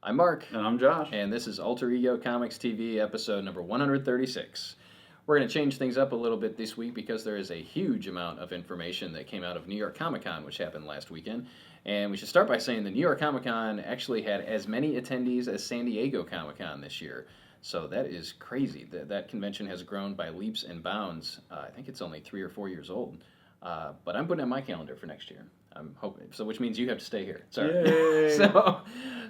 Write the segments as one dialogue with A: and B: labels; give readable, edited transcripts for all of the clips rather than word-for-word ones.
A: I'm Mark.
B: And I'm Josh.
A: And this is Alter Ego Comics TV episode number 136. We're going to change things up a little bit this week because there is a huge amount of information that came out of New York Comic Con, which happened last weekend. And we should start by saying the New York Comic Con actually had as many attendees as San Diego Comic Con this year. So that is crazy. That convention has grown by leaps and bounds. I think it's only 3 or 4 years old. But I'm putting it on my calendar for next year. I'm hoping. So, which means you have to stay here. Sorry. So,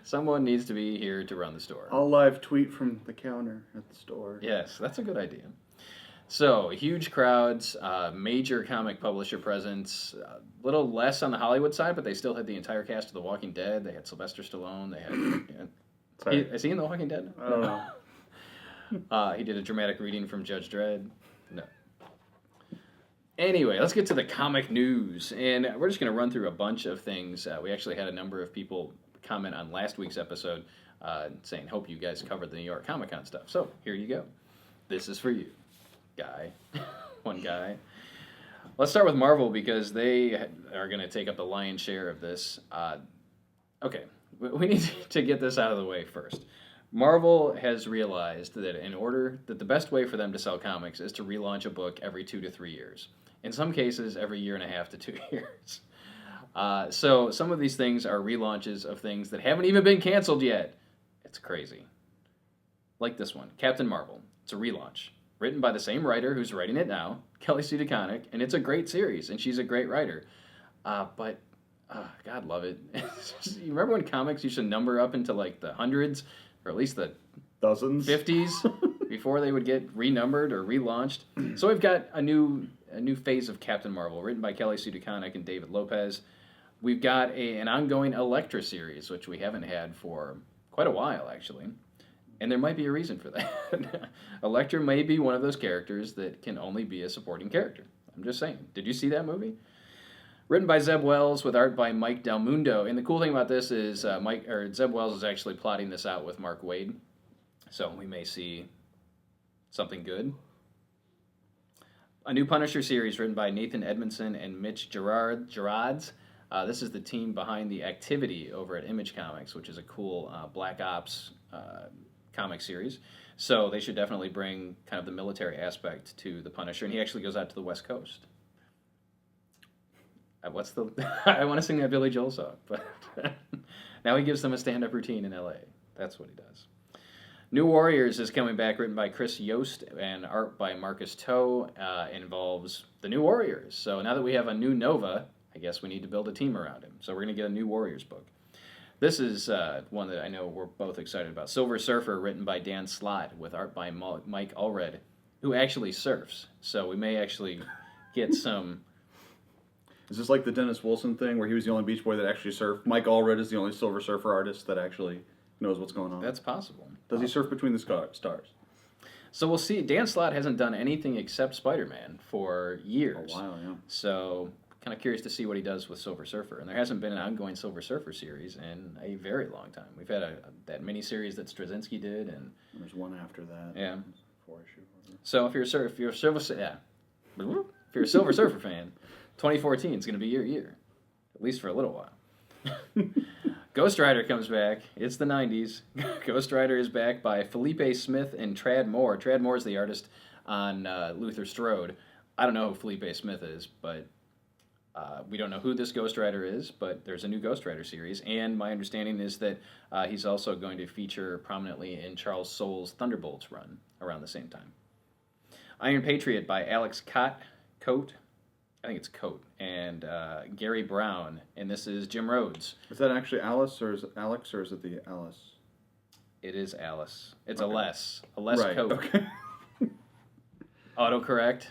A: someone needs to be here to run the store.
B: I'll live tweet from the counter at the store.
A: Yes, that's a good idea. So, huge crowds, major comic publisher presence, a little less on the Hollywood side, but they still had the entire cast of The Walking Dead. They had Sylvester Stallone. They had. Is he in The Walking Dead?
B: I don't know.
A: He did a dramatic reading from Judge Dredd. No. Anyway, let's get to the comic news, and we're just going to run through a bunch of things. We actually had a number of people comment on last week's episode saying, hope you guys covered the New York Comic Con stuff. So, here you go. This is for you, guy. One guy. Let's start with Marvel, because they are going to take up the lion's share of this. Okay, we need to get this out of the way first. Marvel has realized that the best way for them to sell comics is to relaunch a book every 2 to 3 years. In some cases, every 1.5 to 2 years. So some of these things are relaunches of things that haven't even been canceled yet. It's crazy. Like this one, Captain Marvel. It's a relaunch. Written by the same writer who's writing it now, Kelly Sue DeConnick, and it's a great series, and she's a great writer. But God love it. You remember when comics used to number up into like the hundreds, or at least the
B: dozens,
A: 50s, before they would get renumbered or relaunched? So we've got a new phase of Captain Marvel, written by Kelly Sue DeConnick and David Lopez. We've got an ongoing Elektra series, which we haven't had for quite a while, actually. And there might be a reason for that. Elektra may be one of those characters that can only be a supporting character. I'm just saying. Did you see that movie? Written by Zeb Wells with art by Mike Del Mundo. And the cool thing about this is Zeb Wells is actually plotting this out with Mark Waid. So we may see something good. A new Punisher series written by Nathan Edmondson and Mitch Gerads. This is the team behind the Activity over at Image Comics, which is a cool Black Ops comic series. So they should definitely bring kind of the military aspect to the Punisher. And he actually goes out to the West Coast. I want to sing that Billy Joel song, but now he gives them a stand-up routine in L.A. That's what he does. New Warriors is coming back, written by Chris Yost and art by Marcus Toe. Involves the New Warriors. So now that we have a new Nova, I guess we need to build a team around him. So we're going to get a New Warriors book. This is one that I know we're both excited about. Silver Surfer, written by Dan Slott, with art by Mike Allred, who actually surfs. So we may actually get some...
B: Is this like the Dennis Wilson thing, where he was the only Beach Boy that actually surfed? Mike Allred is the only Silver Surfer artist that actually knows what's going on.
A: That's possible.
B: Does he surf between the stars?
A: So we'll see. Dan Slott hasn't done anything except Spider-Man for years.
B: A while, yeah.
A: So kind of curious to see what he does with Silver Surfer. And there hasn't been an ongoing Silver Surfer series in a very long time. We've had that mini-series that Straczynski did. And
B: there's one after that.
A: Yeah.
B: 4-issue.
A: So if you're a Silver Surfer fan, 2014 is going to be your year, at least for a little while. Ghost Rider comes back. It's the 90s. Ghost Rider is back by Felipe Smith and Trad Moore. Trad Moore is the artist on Luther Strode. I don't know who Felipe Smith is, but we don't know who this Ghost Rider is, but there's a new Ghost Rider series, and my understanding is that he's also going to feature prominently in Charles Soule's Thunderbolts run around the same time. Iron Patriot by Alex Coate. I think it's Coate, and Gary Brown, and this is Jim Rhodes.
B: Is that actually Alice, or is it Alex, or is it the Alice?
A: It is Alice. It's
B: okay.
A: A less
B: right.
A: Coate.
B: Okay.
A: Autocorrect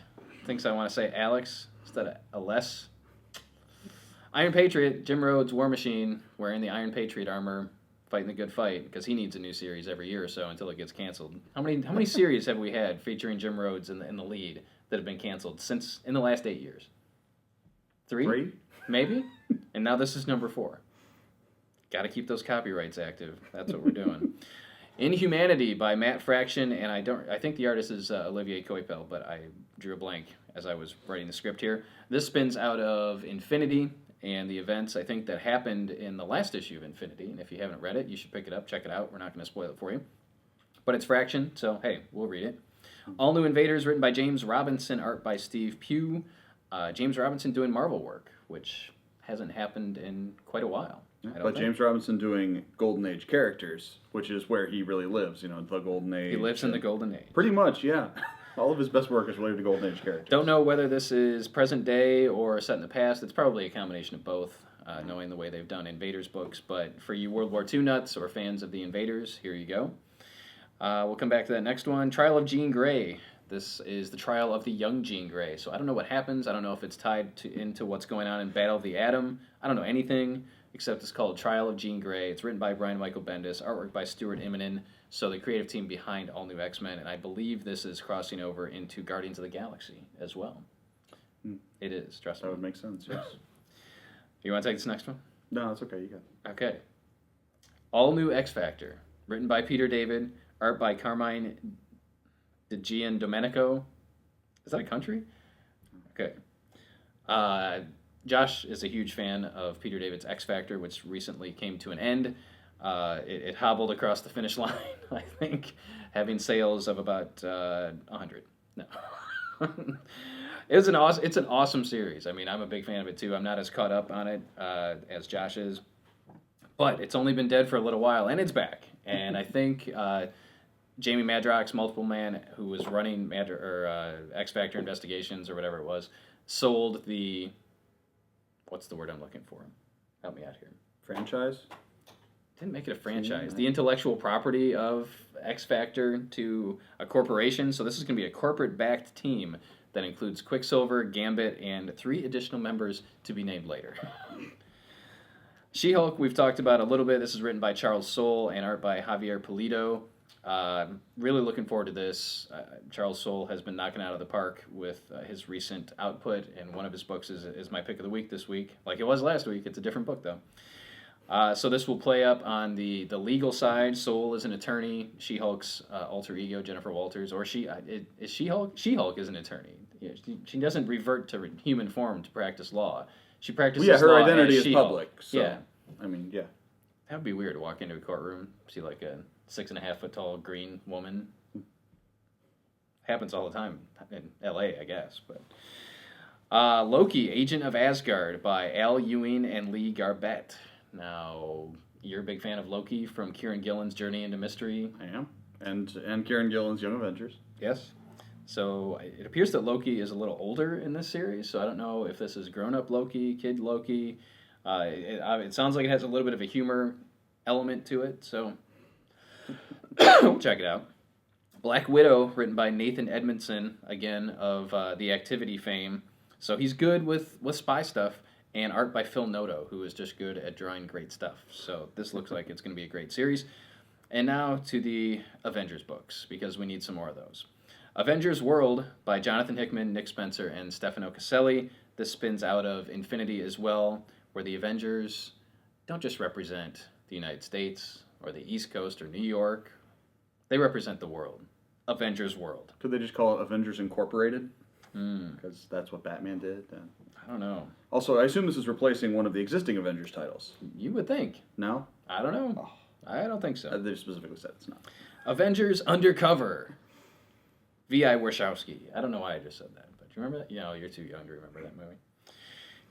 A: thinks I want to say Alex instead of a less. Iron Patriot, Jim Rhodes, War Machine, wearing the Iron Patriot armor, fighting the good fight, because he needs a new series every year or so until it gets canceled. How many series have we had featuring Jim Rhodes in the lead that have been canceled since in the last 8 years? Three? Maybe? And now this is number 4. Got to keep those copyrights active. That's what we're doing. Inhumanity by Matt Fraction, and I think the artist is Olivier Coipel, but I drew a blank as I was writing the script here. This spins out of Infinity, and the events, I think, that happened in the last issue of Infinity. And if you haven't read it, you should pick it up, check it out. We're not going to spoil it for you. But it's Fraction, so hey, we'll read it. All New Invaders, written by James Robinson, art by Steve Pugh. James Robinson doing Marvel work, which hasn't happened in quite a while.
B: But James Robinson doing Golden Age characters, which is where he really lives, the Golden Age.
A: He lives in the Golden Age.
B: Pretty much, yeah. All of his best work is related to Golden Age characters.
A: Don't know whether this is present day or set in the past. It's probably a combination of both, knowing the way they've done Invaders books. But for you World War II nuts or fans of the Invaders, here you go. We'll come back to that next one. Trial of Jean Grey. This is the trial of the young Jean Grey. So I don't know what happens. I don't know if it's tied into what's going on in Battle of the Atom. I don't know anything except it's called Trial of Jean Grey. It's written by Brian Michael Bendis, artwork by Stuart Immonen, so the creative team behind All New X-Men, and I believe this is crossing over into Guardians of the Galaxy as well. It is, trust me.
B: That would make sense, yes.
A: You want to take this next one?
B: No, that's okay, you got it.
A: Okay. All New X-Factor, written by Peter David, art by Carmine Di Giandomenico. Is that a country? Okay. Josh is a huge fan of Peter David's X-Factor, which recently came to an end. It hobbled across the finish line, I think, having sales of about 100. No. It's an awesome series. I mean, I'm a big fan of it, too. I'm not as caught up on it as Josh is. But it's only been dead for a little while, and it's back. And I think Jamie Madrox, Multiple Man, who was running X-Factor Investigations or whatever it was, sold the... What's the word I'm looking for? Help me out here.
B: Franchise?
A: Didn't make it a franchise. The intellectual property of X-Factor to a corporation. So this is going to be a corporate-backed team that includes Quicksilver, Gambit, and 3 additional members to be named later. She-Hulk, we've talked about a little bit. This is written by Charles Soule and art by Javier Pulido. Really looking forward to this. Charles Soule has been knocking out of the park with his recent output, and one of his books is my pick of the week this week. Like it was last week. It's a different book, though. So this will play up on the legal side. Soule is an attorney. She-Hulk's alter ego, Jennifer Walters, or is She-Hulk? She-Hulk is an attorney. Yeah, she doesn't revert to human form to practice law. She practices law.
B: Her identity is
A: She-Hulk.
B: public. So,
A: yeah.
B: I mean, yeah.
A: That would be weird to walk into a courtroom, see like a 6.5 foot tall green woman. Happens all the time in L.A., I guess. But Loki, Agent of Asgard by Al Ewing and Lee Garbett. Now, you're a big fan of Loki from Kieran Gillen's Journey into Mystery.
B: I am. And Kieran Gillen's Young Avengers.
A: Yes. So it appears that Loki is a little older in this series, so I don't know if this is grown-up Loki, kid Loki. It sounds like it has a little bit of a humor element to it, so check it out. Black Widow, written by Nathan Edmondson, again, of The Activity fame. So he's good with spy stuff, and art by Phil Noto, who is just good at drawing great stuff. So this looks like it's going to be a great series. And now to the Avengers books, because we need some more of those. Avengers World by Jonathan Hickman, Nick Spencer, and Stefano Caselli. This spins out of Infinity as well, where the Avengers don't just represent the United States or the East Coast or New York. They represent the world. Avengers World.
B: Could they just call it Avengers Incorporated? Because that's what Batman did.
A: I don't know.
B: Also, I assume this is replacing one of the existing Avengers titles.
A: You would think.
B: No?
A: I don't know.
B: Oh.
A: I don't think so.
B: They specifically said it's not.
A: Avengers Undercover. V.I. Warshawski. I don't know why I just said that, but you remember that? You know, you're too young to remember that movie.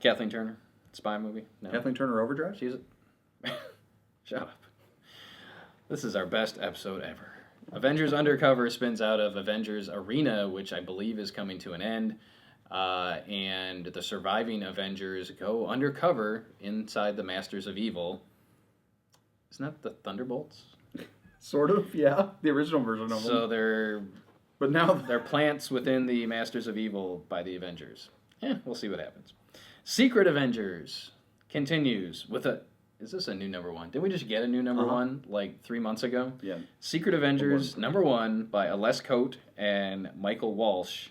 A: Kathleen Turner. Spy movie. No.
B: Kathleen Turner Overdrive?
A: She's Shut up. This is our best episode ever. Avengers Undercover spins out of Avengers Arena, which I believe is coming to an end. And the surviving Avengers go undercover inside the Masters of Evil. Isn't that the Thunderbolts?
B: Sort of, yeah. The original version of them.
A: So they're plants within the Masters of Evil by the Avengers. We'll see what happens. Secret Avengers continues with a... Is this a new number 1? Didn't we just get a new number 1 like 3 months ago?
B: Yeah.
A: Secret Avengers number 1 by Aless Coate and Michael Walsh.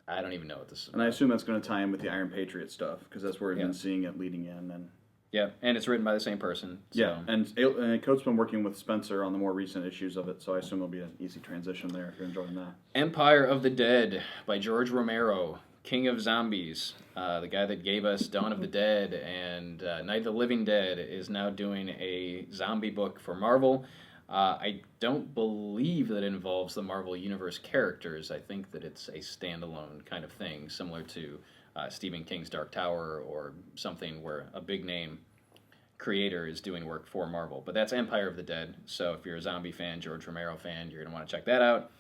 A: I don't even know what this is about.
B: And I assume that's going to tie in with the Iron Patriot stuff, because that's where we've been seeing it leading in. And
A: yeah, and it's written by the same person. So.
B: Yeah, and Coate's been working with Spencer on the more recent issues of it, so I assume it'll be an easy transition there if you're enjoying that.
A: Empire of the Dead by George Romero king of zombies, the guy that gave us Dawn of the Dead and Night of the Living Dead, is now doing a zombie book for Marvel. I don't believe that it involves the Marvel Universe characters. I think that it's a standalone kind of thing, similar to Stephen King's Dark Tower or something where a big name creator is doing work for Marvel. But that's Empire of the Dead, so if you're a zombie fan, George Romero fan, you're going to want to check that out.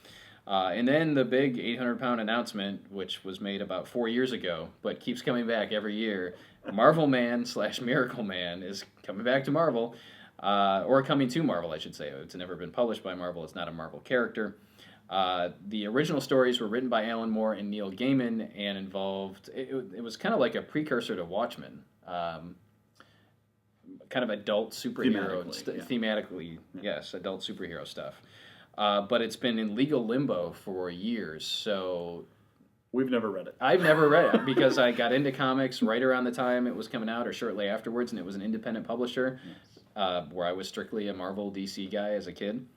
A: And then the big 800-pound announcement, which was made about 4 years ago, but keeps coming back every year, Marvel Man / Miracle Man is coming back to Marvel. Or coming to Marvel, I should say. It's never been published by Marvel. It's not a Marvel character. The original stories were written by Alan Moore and Neil Gaiman and involved... It was kind of like a precursor to Watchmen. Kind of adult superhero... Thematically, yes, adult superhero stuff. But it's been in legal limbo for years, so...
B: We've never read it.
A: I've never read it because I got into comics right around the time it was coming out or shortly afterwards, and it was an independent publisher. Yes. Where I was strictly a Marvel DC guy as a kid,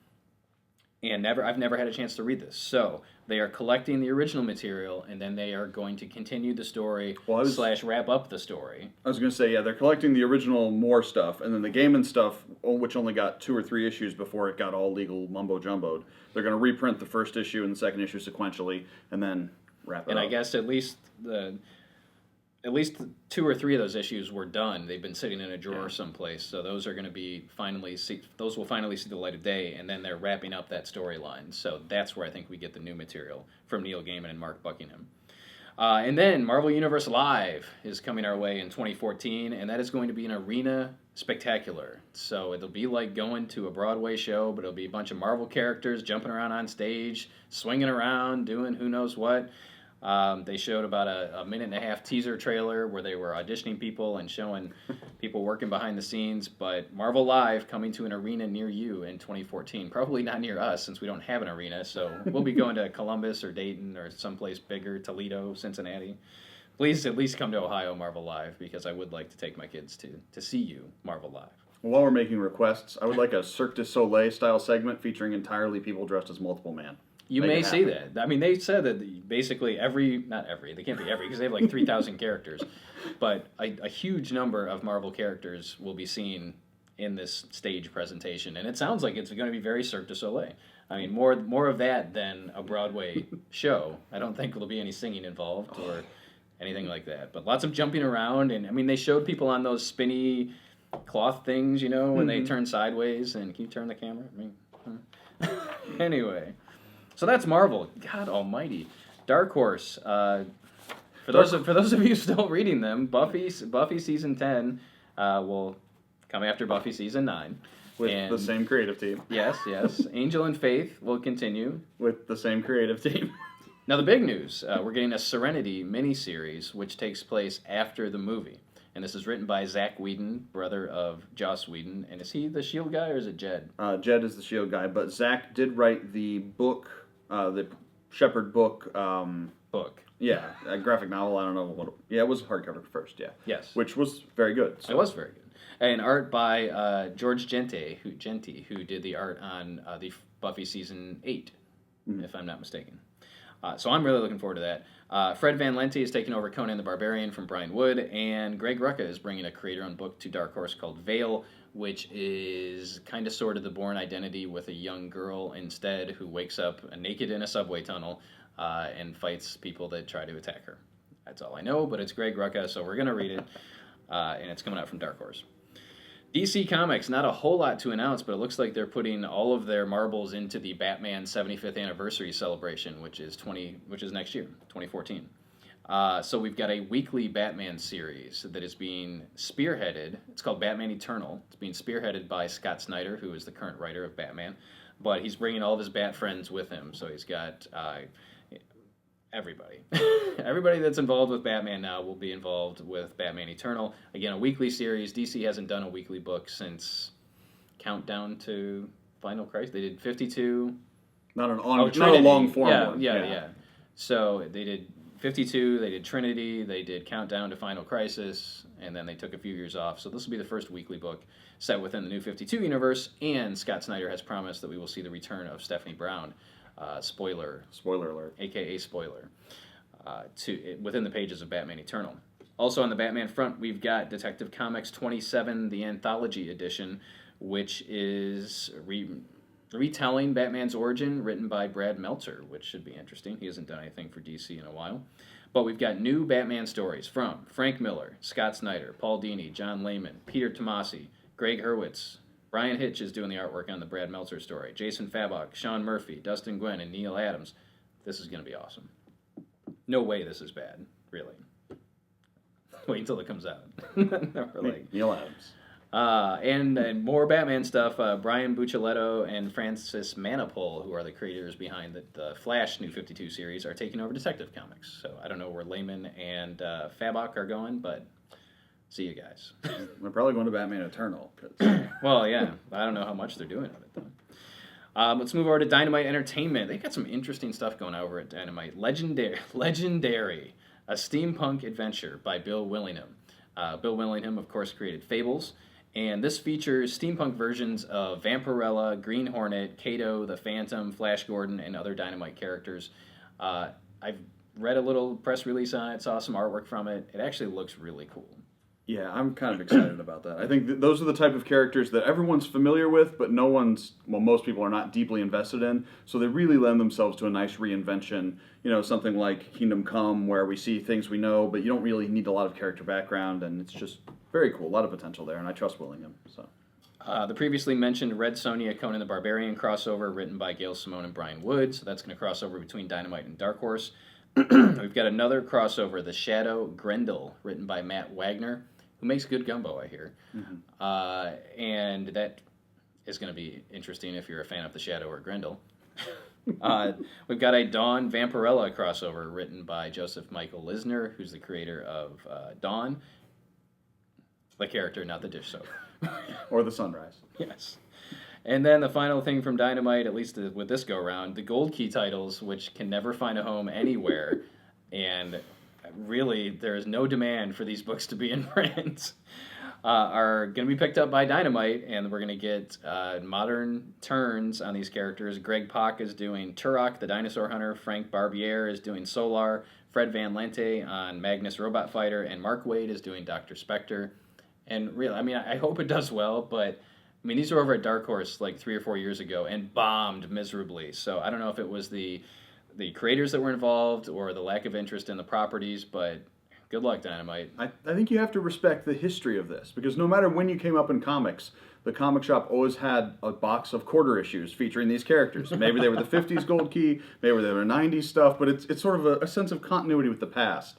A: and I've never had a chance to read this. So they are collecting the original material, and then they are going to continue the story / wrap up the story.
B: I was going to say, yeah, they're collecting the original Moore stuff, and then the Gaiman stuff, which only got 2 or 3 issues before it got all legal mumbo-jumboed. They're going to reprint the first issue and the second issue sequentially, and then wrap it up.
A: And I guess at least 2 or 3 of those issues were done. They've been sitting in a drawer someplace, so those are going to be those will finally see the light of day, and then they're wrapping up that storyline. So that's where I think we get the new material from Neil Gaiman and Mark Buckingham. And then Marvel Universe Live is coming our way in 2014, and that is going to be an arena spectacular. So it'll be like going to a Broadway show, but it'll be a bunch of Marvel characters jumping around on stage, swinging around, doing who knows what. They showed about a 1.5-minute teaser trailer where they were auditioning people and showing people working behind the scenes. But Marvel Live coming to an arena near you in 2014. Probably not near us since we don't have an arena. So we'll be going to Columbus or Dayton or someplace bigger, Toledo, Cincinnati. Please at least come to Ohio Marvel Live because I would like to take my kids to see you Marvel Live.
B: While we're making requests, I would like a Cirque du Soleil style segment featuring entirely people dressed as multiple man.
A: You may see that. I mean, they said that basically they can't be every, because they have like 3,000 characters, but a huge number of Marvel characters will be seen in this stage presentation, and it sounds like it's going to be very Cirque du Soleil. I mean, more of that than a Broadway show. I don't think there'll be any singing involved or anything like that, but lots of jumping around, and I mean, they showed people on those spinny cloth things, when they turn sideways, and can you turn the camera? I mean, anyway. So that's Marvel. God almighty. Dark Horse. For those of you still reading them, Buffy season 10 will come after Buffy season 9.
B: With the same creative team.
A: Yes. Angel and Faith will continue.
B: With the same creative team.
A: Now the big news, we're getting a Serenity miniseries, which takes place after the movie. And this is written by Zach Whedon, brother of Joss Whedon. And is he the S.H.I.E.L.D. guy or is it Jed? Jed is the S.H.I.E.L.D. guy, but Zach did write the book, the Shepherd book. Book.
B: Yeah, a graphic novel. I don't know what. It was hardcover first. Yeah.
A: Yes.
B: Which was very good. So.
A: It was very good. And art by George Genti, who did the art on the Buffy season 8, if I'm not mistaken. So I'm really looking forward to that. Fred Van Lente is taking over Conan the Barbarian from Brian Wood, and Greg Rucka is bringing a creator-owned book to Dark Horse called Veil, which is kind of sort of the Bourne Identity with a young girl instead who wakes up naked in a subway tunnel and fights people that try to attack her. That's all I know, but it's Greg Rucka, so we're going to read it, and it's coming out from Dark Horse. DC Comics, not a whole lot to announce, but it looks like they're putting all of their marbles into the Batman 75th anniversary celebration, which is next year, 2014. So we've got a weekly Batman series that is being spearheaded. It's called Batman Eternal. It's being spearheaded by Scott Snyder, who is the current writer of Batman, but he's bringing all of his Bat friends with him. So he's got everybody. Everybody that's involved with Batman now will be involved with Batman Eternal. Again, a weekly series. DC hasn't done a weekly book since Countdown to Final Crisis. They did 52.
B: Not a long form one.
A: Yeah. So they did 52, they did Trinity, they did Countdown to Final Crisis, and then they took a few years off. So this will be the first weekly book set within the New 52 universe, and Scott Snyder has promised that we will see the return of Stephanie Brown. Spoiler
B: alert.
A: AKA spoiler. within the pages of Batman Eternal. Also on the Batman front, we've got Detective Comics 27, the Anthology Edition, which is retelling Batman's origin, written by Brad Meltzer, which should be interesting. He hasn't done anything for DC in a while. But we've got new Batman stories from Frank Miller, Scott Snyder, Paul Dini, John Layman, Peter Tomasi, Greg Hurwitz. Brian Hitch is doing the artwork on the Brad Meltzer story. Jason Fabok, Sean Murphy, Dustin Gwynn, and Neil Adams. This is going to be awesome. No way this is bad, really. Wait until it comes out.
B: Neil Adams.
A: And more Batman stuff. Brian Buccellato and Francis Manapul, who are the creators behind the Flash New 52 series, are taking over Detective Comics. So I don't know where Layman and Fabok are going, but see you guys.
B: They're probably going to Batman Eternal.
A: Well, yeah. I don't know how much they're doing of it, though. Let's move over to Dynamite Entertainment. They've got some interesting stuff going over at Dynamite. Legendary, a steampunk adventure by Bill Willingham. Bill Willingham, of course, created Fables. And this features steampunk versions of Vampirella, Green Hornet, Kato, the Phantom, Flash Gordon, and other Dynamite characters. I've read a little press release on it, saw some artwork from it. It actually looks really cool.
B: Yeah, I'm kind of excited about that. I think those are the type of characters that everyone's familiar with, but most people are not deeply invested in. So they really lend themselves to a nice reinvention. Something like Kingdom Come, where we see things we know, but you don't really need a lot of character background, and it's just very cool. A lot of potential there, and I trust Willingham. So.
A: The previously mentioned Red Sonja Conan the Barbarian crossover, written by Gail Simone and Brian Wood. So that's going to cross over between Dynamite and Dark Horse. We've got another crossover, The Shadow Grendel, written by Matt Wagner, who makes good gumbo, I hear. Mm-hmm. And that is going to be interesting if you're a fan of The Shadow or Grendel. We've got a Dawn Vampirella crossover written by Joseph Michael Lisner, who's the creator of Dawn. The character, not the dish soap.
B: Or the sunrise.
A: Yes. And then the final thing from Dynamite, at least with this go-round, the Gold Key titles, which can never find a home anywhere. And really, there is no demand for these books to be in print, are going to be picked up by Dynamite, and we're going to get modern turns on these characters. Greg Pak is doing Turok, the Dinosaur Hunter. Frank Barbiere is doing Solar. Fred Van Lente on Magnus Robot Fighter. And Mark Waid is doing Dr. Spectre. And really, I hope it does well, but these were over at Dark Horse like 3 or 4 years ago and bombed miserably. So I don't know if it was the creators that were involved or the lack of interest in the properties, but good luck, Dynamite.
B: I think you have to respect the history of this, because no matter when you came up in comics, the comic shop always had a box of quarter issues featuring these characters. Maybe they were the 50s Gold Key, maybe they were 90s stuff, but it's sort of a sense of continuity with the past.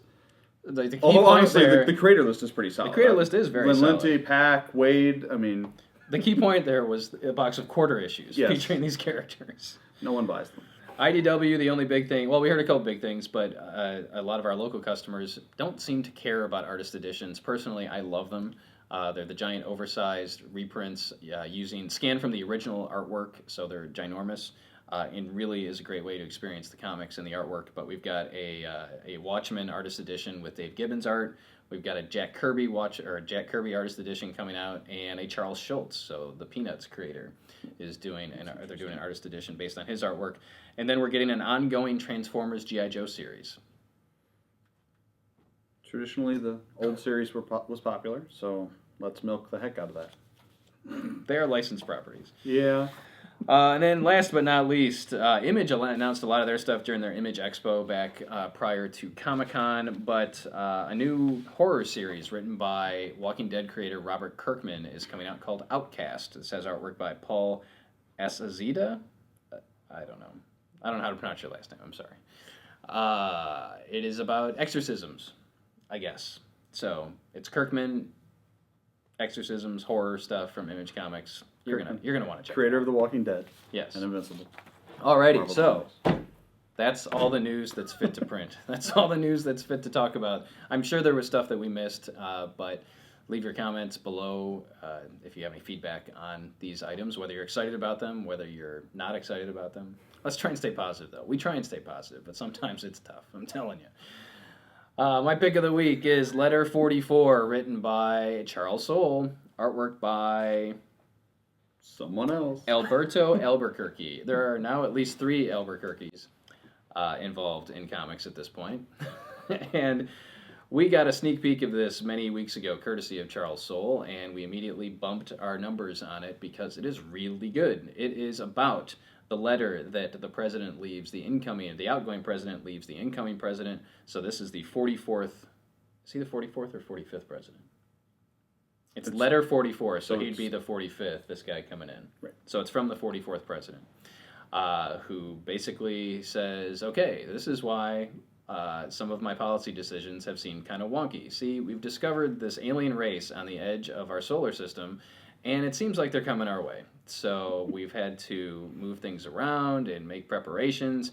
B: Although honestly, the creator list is pretty solid.
A: The creator list is very solid.
B: Lente, Pack, Wade,
A: The key point there was a box of quarter issues featuring these characters.
B: No one buys them.
A: IDW, the only big thing, well, we heard a couple big things, but a lot of our local customers don't seem to care about artist editions. Personally, I love them. They're the giant oversized reprints using scan from the original artwork, so they're ginormous. And really is a great way to experience the comics and the artwork. But we've got a Watchmen artist edition with Dave Gibbons art. We've got a Jack Kirby artist edition coming out, and a Charles Schultz, so the Peanuts creator, is doing an artist edition based on his artwork. And then we're getting an ongoing Transformers G.I. Joe series.
B: Traditionally, the old series was popular, so let's milk the heck out of that.
A: They are licensed properties.
B: Yeah.
A: And then last but not least, Image announced a lot of their stuff during their Image Expo back prior to Comic-Con, but a new horror series written by Walking Dead creator Robert Kirkman is coming out called Outcast. This has artwork by Paul Asazida. I don't know how to pronounce your last name. I'm sorry. It is about exorcisms, I guess. So it's Kirkman, exorcisms, horror stuff from Image Comics. You're gonna want to check.
B: Creator of The Walking Dead.
A: Yes.
B: And Invincible.
A: Alrighty, Marvel so that's all the news that's fit to print. That's all the news that's fit to talk about. I'm sure there was stuff that we missed, but leave your comments below if you have any feedback on these items, whether you're excited about them, whether you're not excited about them. Let's try and stay positive, though. We try and stay positive, but sometimes it's tough. I'm telling you. My pick of the week is Letter 44, written by Charles Soule, artwork by
B: someone else.
A: Alberto Albuquerque. There are now at least 3 Albuquerques. involved in comics at this point. And we got a sneak peek of this many weeks ago, courtesy of Charles Soule, and we immediately bumped our numbers on it because it is really good. It is about the letter that the president leaves, the outgoing president leaves the incoming president. So this is the 44th. Is he the 44th or 45th president? It's letter 44, so he'd be the 45th, this guy coming in.
B: Right.
A: So it's from the 44th president, who basically says, okay, this is why some of my policy decisions have seemed kind of wonky. See, we've discovered this alien race on the edge of our solar system, and it seems like they're coming our way. So we've had to move things around and make preparations.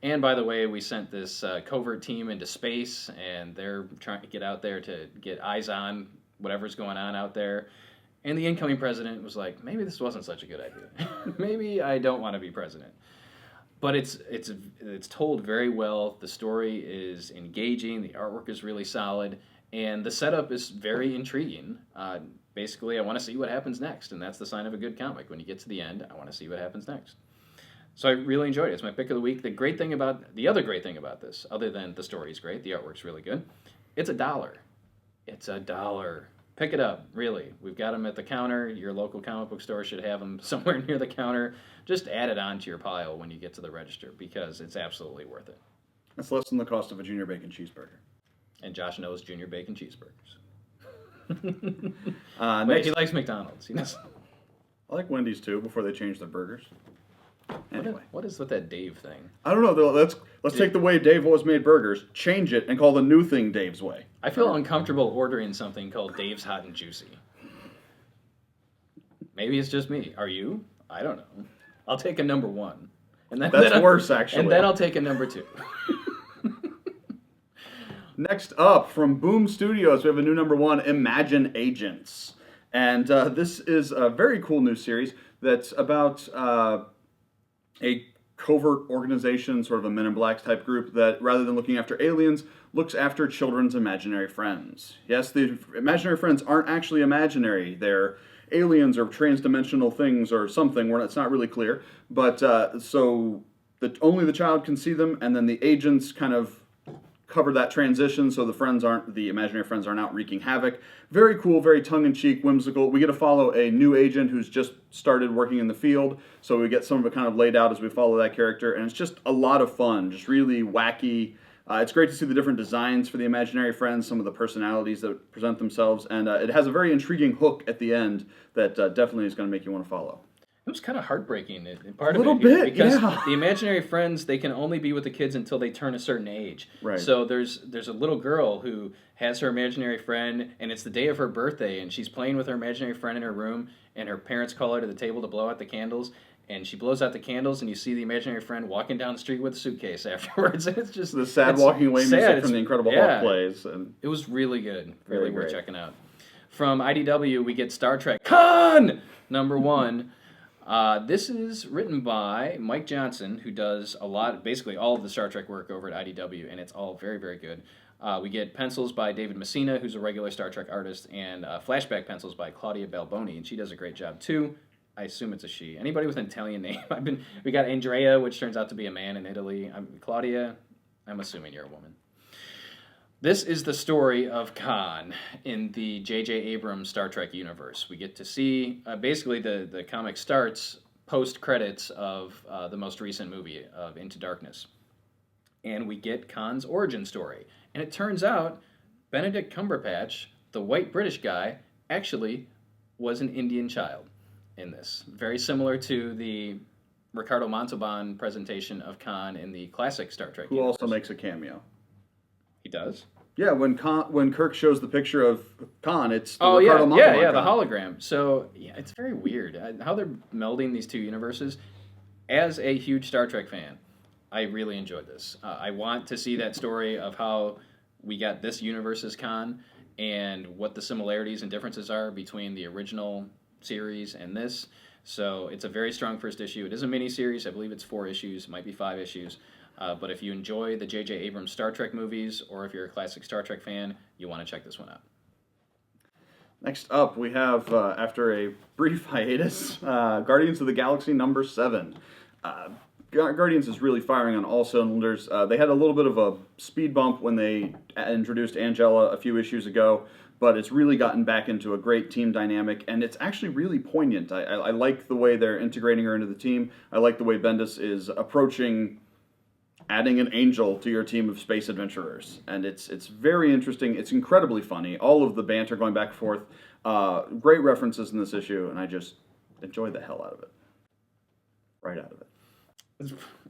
A: And by the way, we sent this covert team into space, and they're trying to get out there to get eyes on whatever's going on out there. And the incoming president was like, maybe this wasn't such a good idea. Maybe I don't want to be president. But it's told very well. The story is engaging. The artwork is really solid. And the setup is very intriguing. Basically, I want to see what happens next. And that's the sign of a good comic. When you get to the end, I want to see what happens next. So I really enjoyed it. It's my pick of the week. The other great thing about this, other than the story is great, the artwork's really good, it's $1. It's $1. Pick it up, really. We've got them at the counter. Your local comic book store should have them somewhere near the counter. Just add it onto your pile when you get to the register because it's absolutely worth it.
B: That's less than the cost of a junior bacon cheeseburger.
A: And Josh knows junior bacon cheeseburgers.
B: Next,
A: he likes McDonald's. He knows.
B: I like Wendy's too before they change their burgers. Anyway.
A: What is with that Dave thing?
B: I don't know. Though. Let's take the way Dave always made burgers, change it, and call the new thing Dave's way.
A: I feel uncomfortable ordering something called Dave's Hot and Juicy. Maybe it's just me. Are you? I don't know. I'll take a number 1. And
B: That's worse, actually.
A: And then I'll take a number 2.
B: Next up, from Boom Studios, we have a new number 1, Imagine Agents. And this is a very cool new series that's about a covert organization, sort of a Men in Black type group that, rather than looking after aliens, looks after children's imaginary friends. Yes, the imaginary friends aren't actually imaginary. They're aliens or transdimensional things or something. It's not really clear. But so only the child can see them, and then the agents kind of cover that transition so the imaginary friends aren't out wreaking havoc. Very cool, very tongue-in-cheek, whimsical. We get to follow a new agent who's just started working in the field, so we get some of it kind of laid out as we follow that character, and it's just a lot of fun, just really wacky. It's great to see the different designs for the imaginary friends, some of the personalities that present themselves, and it has a very intriguing hook at the end that definitely is going to make you want to follow.
A: It was kind of heartbreaking, because the imaginary friends, they can only be with the kids until they turn a certain age.
B: Right.
A: So there's a little girl who has her imaginary friend, and it's the day of her birthday, and she's playing with her imaginary friend in her room, and her parents call her to the table to blow out the candles, and she blows out the candles, and you see the imaginary friend walking down the street with a suitcase afterwards. And it's just
B: the sad walking away music from the Incredible Hulk plays. And
A: it was really good. Really worth checking out. From IDW, we get Star Trek Kahn, number 1. This is written by Mike Johnson, who does basically all of the Star Trek work over at IDW, and it's all very, very good. We get pencils by David Messina, who's a regular Star Trek artist, and flashback pencils by Claudia Balboni, and she does a great job too. I assume it's a she. Anybody with an Italian name? We got Andrea, which turns out to be a man in Italy. Claudia, I'm assuming you're a woman. This is the story of Khan in the J.J. Abrams Star Trek universe. We get to see, basically the comic starts post-credits of the most recent movie of Into Darkness. And we get Khan's origin story. And it turns out Benedict Cumberbatch, the white British guy, actually was an Indian child in this. Very similar to the Ricardo Montalban presentation of Khan in the classic Star Trek
B: universe.
A: Who
B: also makes a cameo.
A: He does?
B: Yeah, when Kirk shows the picture of Khan, it's the Ricardo Montalban
A: the hologram. So yeah, it's very weird how they're melding these two universes. As a huge Star Trek fan, I really enjoyed this. I want to see that story of how we got this universe's Khan and what the similarities and differences are between the original series and this. So it's a very strong first issue. It is a mini-series. I believe it's 4 issues. It might be 5 issues. But if you enjoy the J.J. Abrams Star Trek movies, or if you're a classic Star Trek fan, you want to check this one out.
B: Next up, we have, after a brief hiatus, Guardians of the Galaxy number 7. Guardians is really firing on all cylinders. They had a little bit of a speed bump when they introduced Angela a few issues ago, but it's really gotten back into a great team dynamic, and it's actually really poignant. I like the way they're integrating her into the team. I like the way Bendis is approaching adding an angel to your team of space adventurers, and it's very interesting. It's incredibly funny. All of the banter going back and forth, great references in this issue, and I just enjoy the hell out of it. Right out of it.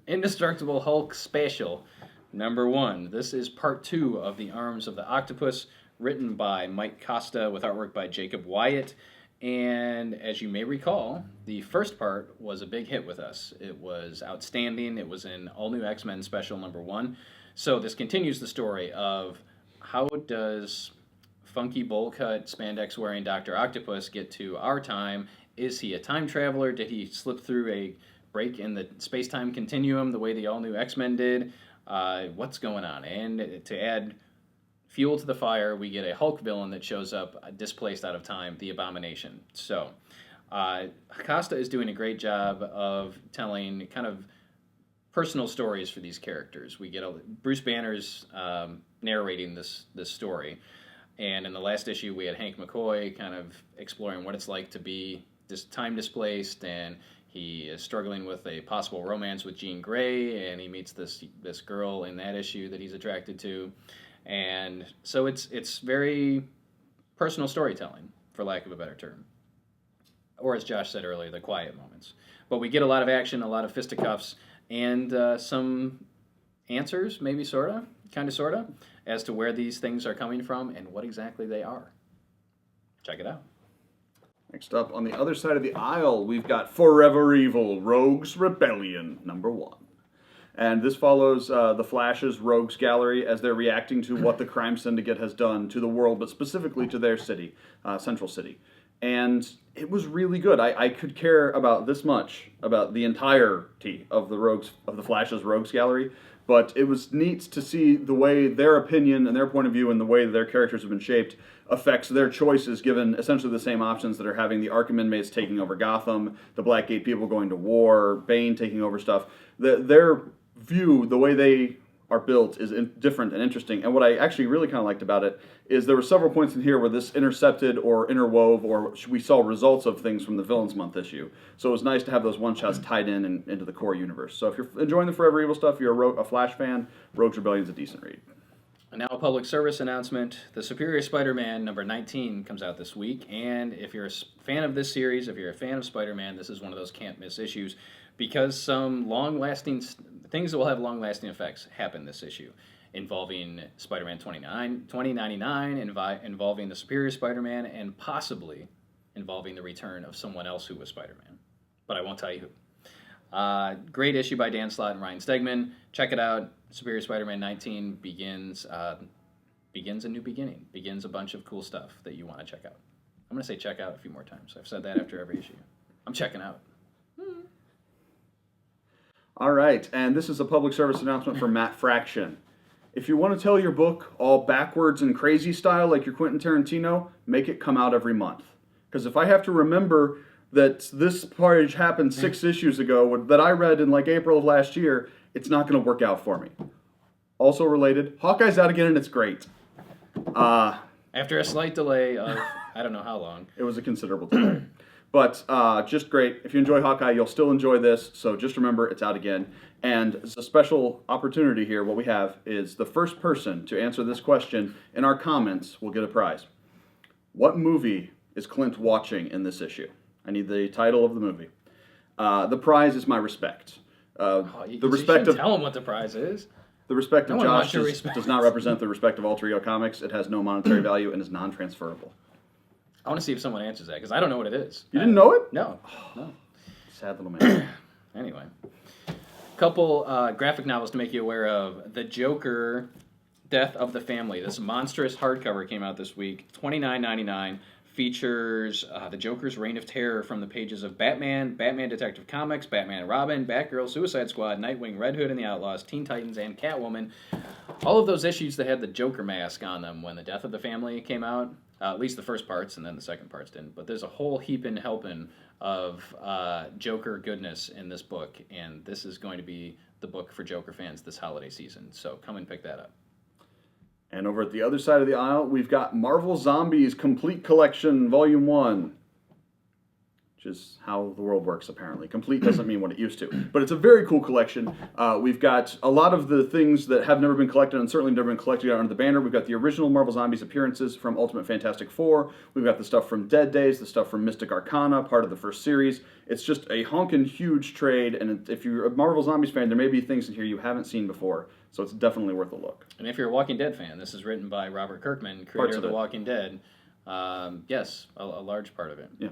A: Indestructible Hulk Special #1. This is part 2 of The Arms of the Octopus, written by Mike Costa with artwork by Jacob Wyatt. And as you may recall, the first part was a big hit with us. It was outstanding. It was in All New X-Men Special #1. So this continues the story of how does funky bowl cut, spandex wearing Dr. Octopus get to our time? Is he a time traveler? Did he slip through a break in the space-time continuum the way the All New X-Men did? What's going on? And to add fuel to the fire, we get a Hulk villain that shows up displaced out of time, the Abomination. So, Costa is doing a great job of telling kind of personal stories for these characters. We get Bruce Banner's narrating this story, and in the last issue we had Hank McCoy kind of exploring what it's like to be time displaced, and he is struggling with a possible romance with Jean Grey, and he meets this girl in that issue that he's attracted to. And so it's very personal storytelling, for lack of a better term. Or as Josh said earlier, the quiet moments. But we get a lot of action, a lot of fisticuffs, and some answers, maybe sorta, as to where these things are coming from and what exactly they are. Check it out.
B: Next up, on the other side of the aisle, we've got Forever Evil, Rogues Rebellion, #1. And this follows the Flash's Rogues Gallery as they're reacting to what the crime syndicate has done to the world, but specifically to their city, Central City. And it was really good. I could care about this much about the entirety of the Flash's Rogues Gallery, but it was neat to see the way their opinion and their point of view and the way their characters have been shaped affects their choices, given essentially the same options that are having the Arkham inmates taking over Gotham, the Blackgate people going to war, Bane taking over stuff. Their view, the way they are built, is different and interesting. And what I actually really kind of liked about it is there were several points in here where this intercepted or interwove, or we saw results of things from the Villains Month issue. So it was nice to have those one-shots tied in and into the core universe. So if you're enjoying the Forever Evil stuff, you're a Flash fan, Rogues Rebellion is a decent read.
A: And now a public service announcement. The Superior Spider-Man #19 comes out this week. And if you're a fan of this series, if you're a fan of Spider-Man, this is one of those can't-miss issues, because some long-lasting things that will have long-lasting effects happen this issue, involving Spider-Man 2099, involving the Superior Spider-Man, and possibly involving the return of someone else who was Spider-Man. But I won't tell you who. Great issue by Dan Slott and Ryan Stegman. Check it out. Superior Spider-Man 19 begins a new beginning. Begins a bunch of cool stuff that you want to check out. I'm going to say check out a few more times. I've said that after every issue. I'm checking out.
B: All right, and this is a public service announcement from Matt Fraction. If you want to tell your book all backwards and crazy style like your Quentin Tarantino, make it come out every month. Because if I have to remember that this page happened 6 issues ago that I read in like April of last year, it's not going to work out for me. Also related, Hawkeye's out again and it's great.
A: After a slight delay of I don't know how long.
B: It was a considerable delay. But just great. If you enjoy Hawkeye, you'll still enjoy this. So just remember, it's out again. And as a special opportunity here, what we have is the first person to answer this question in our comments will get a prize. What movie is Clint watching in this issue? I need the title of the movie. The prize is my respect.
A: The respect of tell him what the prize is.
B: The respect of Josh does not represent the respect of Alter Ego Comics. It has no monetary value and is non-transferable.
A: I want to see if someone answers that, because I don't know what it is.
B: You didn't know it?
A: No.
B: Sad little man.
A: Anyway. Couple graphic novels to make you aware of. The Joker, Death of the Family. This monstrous hardcover came out this week. $29.99. Features the Joker's reign of terror from the pages of Batman, Batman Detective Comics, Batman and Robin, Batgirl, Suicide Squad, Nightwing, Red Hood and the Outlaws, Teen Titans, and Catwoman. All of those issues that had the Joker mask on them when the Death of the Family came out. At least the first parts, and then the second parts didn't. But there's a whole heaping helping of Joker goodness in this book, and this is going to be the book for Joker fans this holiday season. So come and pick that up.
B: And over at the other side of the aisle, we've got Marvel Zombies Complete Collection Volume 1. Which is how the world works, apparently. Complete doesn't mean what it used to. But it's a very cool collection. We've got a lot of the things that have never been collected and certainly never been collected under the banner. We've got the original Marvel Zombies appearances from Ultimate Fantastic Four. We've got the stuff from Dead Days, the stuff from Mystic Arcana, part of the first series. It's just a honkin' huge trade, and if you're a Marvel Zombies fan, there may be things in here you haven't seen before, so it's definitely worth a look.
A: And if you're a Walking Dead fan, this is written by Robert Kirkman, creator of The Walking Dead. Yes, a large part of it.
B: Yeah.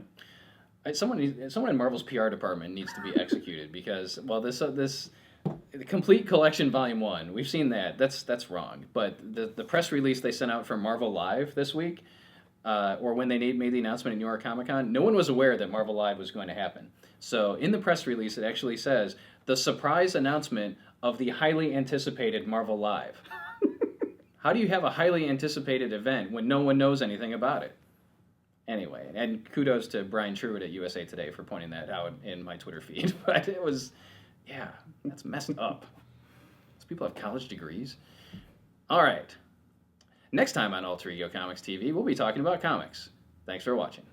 A: Someone in Marvel's PR department needs to be executed because, well, this Complete Collection Volume 1, we've seen that. That's wrong. But the press release they sent out from Marvel Live this week, or when they made the announcement at New York Comic Con, no one was aware that Marvel Live was going to happen. So in the press release, it actually says, the surprise announcement of the highly anticipated Marvel Live. How do you have a highly anticipated event when no one knows anything about it? Anyway, and kudos to Brian Truitt at USA Today for pointing that out in my Twitter feed. But it was, yeah, that's messed up. These people have college degrees. All right. Next time on Alter Ego Comics TV, we'll be talking about comics. Thanks for watching.